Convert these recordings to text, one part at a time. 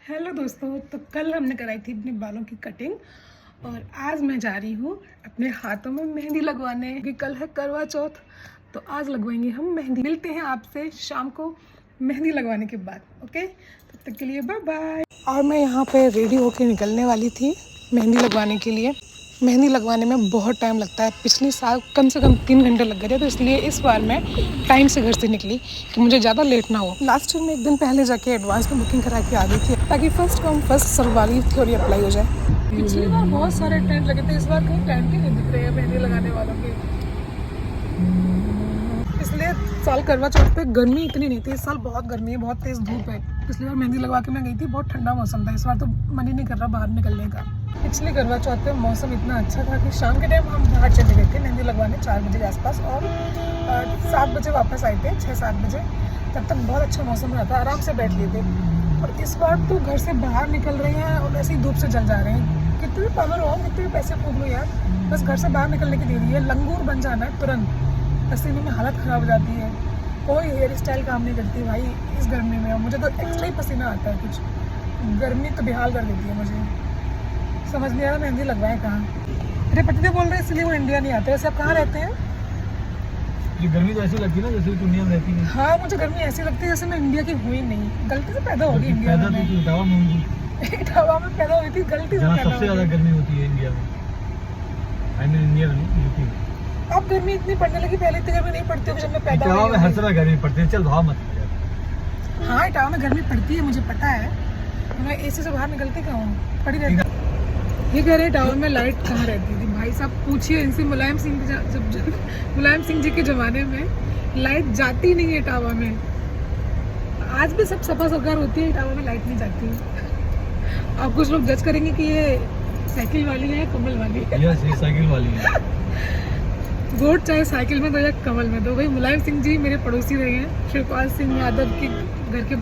Hello दोस्तों, तो कल हमने कराई थी अपने बालों की कटिंग और आज मैं जा रही हूँ अपने हाथों में मेहंदी लगवाने क्योंकि कल है करवा चौथ। तो आज लगवाएंगे हम मेहंदी। मिलते हैं आपसे शाम को मेहंदी लगवाने के बाद। ओके, तब तक के लिए बाय बाय। और मैं यहाँ पे रेडी होके निकलने वाली थी मेहंदी लगवाने के लिए। मेहंदी लगवाने में बहुत टाइम लगता है। पिछले साल कम से कम 3 घंटे लग गए थे, तो इसलिए इस बार मैं टाइम से घर से निकली कि मुझे ज़्यादा लेट ना हो। लास्ट ईयर में एक दिन पहले जाके एडवांस में बुकिंग करा के आ गई थी ताकि फर्स्ट कम फर्स्ट सर्व वाली थ्योरी अप्लाई हो जाए। पिछली बार बहुत सारे टेंट लगे थे, इस बार कहीं टेंट ही नहीं दिख रहे हैं मेहंदी लगाने वालों के। इसलिए साल करवा चौथ पे गर्मी इतनी नहीं थी। इस साल बहुत गर्मी है, बहुत तेज़ धूप है। पिछली बार मेहंदी लगवा के मैं गई थी, बहुत ठंडा मौसम था। इस बार तो मन ही नहीं कर रहा बाहर निकलने का। पिछले करवा चौथ पे मौसम इतना अच्छा था कि शाम के टाइम हम बाहर चले गए थे मेहंदी लगवाने 4 बजे के आसपास और 7 बजे वापस आए थे, 6-7 बजे। तब तक बहुत अच्छा मौसम रहा था, आराम से बैठ लिए थे। और इस बार तो घर से बाहर निकल रहे हैं और ऐसे ही धूप से जल जा रहे हैं। कितने भी पावर हो, कितने भी पैसे फूक लो यार, बस घर से बाहर निकलने की देरी है। लंगूर बन जाना है तुरंत। पसीने में हालत ख़राब हो जाती है, कोई हेयर स्टाइल काम नहीं करती भाई इस गर्मी में। और मुझे तो एक्स्ट्रा ही पसीना आता है, कुछ गर्मी तो बेहाल कर देती है मुझे। समझ नहीं आ रहा मेहंदी लगवाएं कहाँ। मेरे पति बोल रहे हैं इसलिए वो इंडिया नहीं आते। वैसे आप कहाँ रहते हैं? ये गर्मी तो ऐसी लगती है ना जैसे दुनिया में रहती है। हाँ, मुझे गर्मी ऐसी लगती है जैसे मैं इंडिया की हुई नहीं, गलती से पैदा होगी इंडिया में। इटावा में इटावा में पैदा हुई थी, गलती से जहाँ पैदा सबसे ज़्यादा गर्मी होती है इंडिया में। आई मीन इंडिया में नहीं, यूपी में। अब गर्मी इतनी पड़ने लगी, पहले इतनी गर्मी नहीं पड़ती होगी जब मैं पैदा इटावा में हर हुई। समय गर्मी पड़ती है, चल भाव मत। हाँ, इटावा में गर्मी पड़ती है, मुझे पता है। मैं एसी से बाहर निकलती कहाँ हूँ, पड़ी रहती। ये कह रहे टावर में लाइट कहाँ रहती थी। भाई साहब पूछिए इनसे। मुलायम सिंह जी के ज़माने में लाइट जाती नहीं है टावर में। आज भी सब सफा सरकार होती है, टावर में लाइट नहीं जाती। अब कुछ लोग जज करेंगे कि ये साइकिल वाली है या कमल वाली है। यस, ये साइकिल वाली है। वोट चाहे साइकिल में दो या कमल में दो। भाई मुलायम सिंह जी मेरे पड़ोसी रहे हैं। शिवपाल सिंह यादव के घर के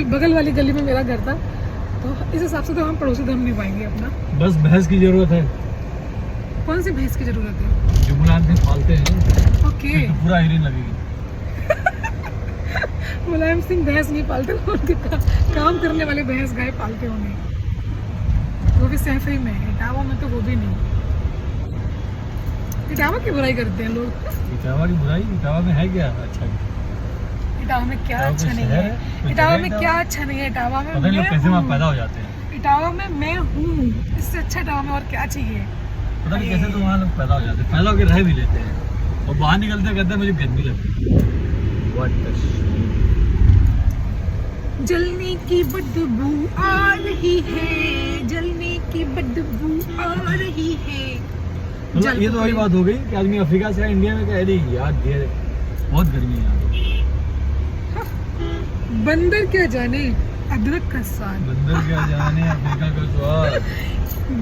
बगल वाली गली में मेरा घर था, तो इस हिसाब से तो हम पड़ोसी धर्म निभाएंगे अपना। बस भैंस की जरूरत है। कौन सी भैंस की जरूरत है? जो मुलायम सिंह पालते हैं। ओके, तो पूरा हीरोइन लगेगी। मुलायम सिंह भैंस नहीं पालते, उनके काम करने वाले भैंस गाय पालते होंगे, वो भी सैफई में है। इटावा में तो वो भी नहीं। इटावा की बुराई करते हैं लोग। इटावा की बुराई? इटावा में है क्या अच्छा? इटावा में क्या अच्छा नहीं है? इटावा में क्या अच्छा नहीं है? इटावा में पता नहीं लोग कैसे वहाँ पैदा हो जाते हैं। इटावा में मैं हूँ, इससे अच्छा इटावा में और क्या चाहिए? पता नहीं कैसे तो वहाँ लोग पैदा हो जाते हैं, पैदा होकर रह भी लेते हैं और बाहर निकलते कहते हैं मुझे गर्मी लगती है। जलने की बदबू आ रही है, जलने की बदबू आ रही है। मतलब ये तो वही बात हो गई कि आदमी अफ्रीका से इंडिया में कह रही यार बहुत गर्मी है। बंदर क्या जाने अदरक का स्वाद। बंदर क्या जाने अफ्रीका का स्वाद।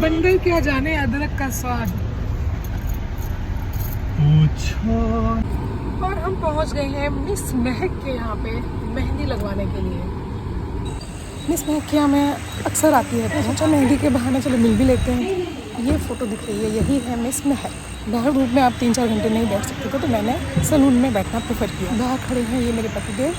बंदर क्या जाने अदरक का स्वाद। पूछो। और हम पहुंच गए हैं मिस महक के यहाँ पे मेहंदी लगवाने के लिए। मिस महक के यहाँ में अक्सर आती है, सोचा मेहंदी के बहाने चलो मिल भी लेते हैं। ये फोटो दिख रही है, यही है मिस महक। बाहर धूप में आप 3-4 घंटे नहीं बैठ सकते थे, तो मैंने सैलून में बैठना प्रेफर किया। बाहर खड़े हैं ये मेरे पतिदेव।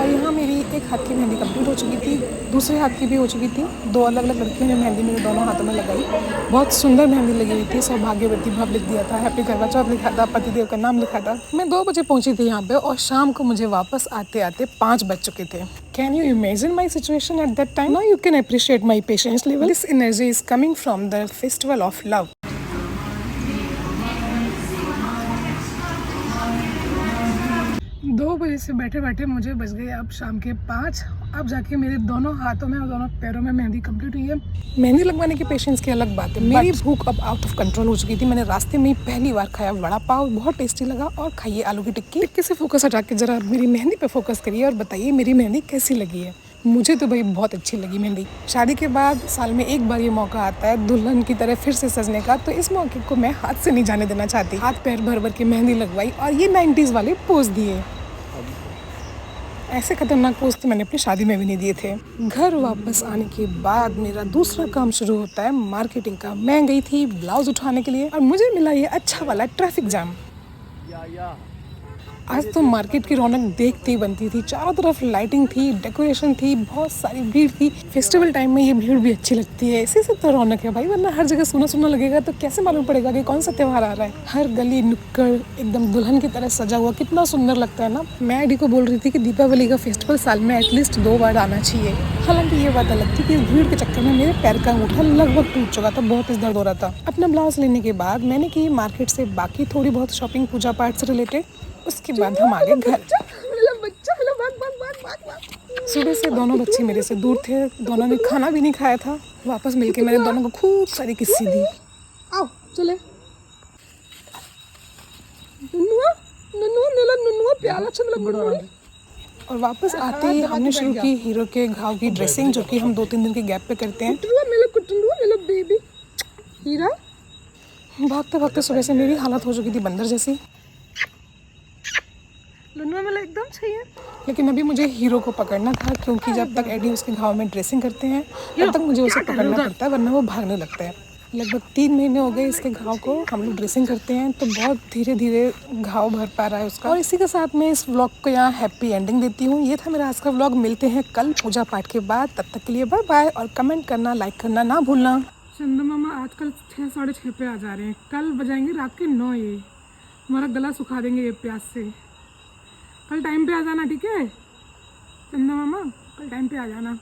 और यहाँ मेरी एक हाथ की मेहंदी कंप्लीट हो चुकी थी, दूसरे हाथ की भी हो चुकी थी। 2 अलग-अलग लड़कियों ने मेहंदी मेरे दोनों हाथों में लगाई। बहुत सुंदर मेहंदी लगी हुई थी। सौभाग्यवती भव लिख दिया था, हैप्पी करवा चौथ लिखा था, पतिदेव का नाम लिखा था। मैं 2 बजे पहुंची थी यहाँ पे और शाम को मुझे वापस आते आते 5 बज चुके थे। Can you imagine my situation at that time? Now you can appreciate my patience level. This energy is coming from the festival of love. 2 बजे से बैठे बैठे मुझे बज गए अब शाम के 5। अब जाके मेरे दोनों हाथों में और दोनों पैरों में मेहंदी कंप्लीट हुई है। मेहंदी लगवाने की पेशेंस की अलग बात है। मेरी भूख अब आउट ऑफ कंट्रोल हो चुकी थी। मैंने रास्ते में ही पहली बार खाया वड़ा पाव, बहुत टेस्टी लगा। और खाइए आलू की टिक्की से फोकस हटा के जरा मेरी मेहंदी पे फोकस करिए और बताइए मेरी मेहंदी कैसी लगी है। मुझे तो भाई बहुत अच्छी लगी मेहंदी। शादी के बाद साल में एक बार ये मौका आता है दुल्हन की तरह फिर से सजने का, तो इस मौके को मैं हाथ से नहीं जाने देना चाहती। हाथ पैर भर भर के मेहंदी लगवाई और ये 90s वाले पोज दिए। ऐसे खतरनाक पोज तो मैंने अपनी शादी में भी नहीं दिए थे। घर वापस आने के बाद मेरा दूसरा काम शुरू होता है मार्केटिंग का। मैं गई थी ब्लाउज उठाने के लिए और मुझे मिला ये अच्छा वाला ट्रैफिक जाम। आज तो मार्केट की रौनक देखते ही बनती थी। चारों तरफ लाइटिंग थी, डेकोरेशन थी, बहुत सारी भीड़ थी। फेस्टिवल टाइम में ये भीड़ भी अच्छी लगती है, इसी से तो रौनक है भाई, वरना हर जगह सुना सुना लगेगा तो कैसे मालूम पड़ेगा कि कौन सा त्यौहार आ रहा है। हर गली नुक्कड़ एकदम दुल्हन की तरह सजा हुआ, कितना सुंदर लगता है ना। मैं आईडी को बोल रही थी कि दीपावली का फेस्टिवल साल में एटलीस्ट 2 बार आना चाहिए। हालांकि ये बात अलग थी कि इस भीड़ के चक्कर में मेरे पैर का अंगूठा लगभग टूट चुका था, बहुत दर्द हो रहा था। अपना ब्लाउज लेने के बाद मैंने की मार्केट से बाकी थोड़ी बहुत शॉपिंग पूजा पाठ से रिलेटेड। उसके बाद हम आगे घर। सुबह से दोनों बच्चे मेरे से दूर थे, दोनों ने खाना भी नहीं खाया था। वापस मिलके मैंने दोनों को खूब सारी किस्सी दी। आओ चले। और वापस आते ही हमने शुरू की हीरो के घाव की ड्रेसिंग, जो कि हम 2-3 दिन के गैप पे करते हैं। हीरा भागते भागते सुबह से मेरी हालत हो चुकी थी बंदर जैसी। लुनुआ मेला एकदम सही है, लेकिन अभी मुझे हीरो को पकड़ना था, क्योंकि जब तक एडी उसके घाव में ड्रेसिंग करते हैं तब तक मुझे उसे पकड़ना पड़ता है, वरना वो भागने लगता है। लगभग 3 महीने हो गए इसके घाव को, हम लोग ड्रेसिंग करते हैं तो बहुत धीरे धीरे घाव भर पा रहा है उसका। और इसी के साथ मैं इस व्लॉग को यहाँ हैप्पी एंडिंग देती हूँ। ये था मेरा आज का व्लॉग। मिलते हैं कल पूजा पाठ के बाद, तब तक के लिए बाय बाय। और कमेंट करना, लाइक करना ना भूलना। चंदा मामा आजकल 6-6:30 पे आ जा रहे हैं, कल बजाएंगे रात के 9। ये हमारा गला सुखा देंगे ये प्यास से। कल टाइम पे आ जाना, ठीक है चंदा मामा, कल टाइम पे आ जाना।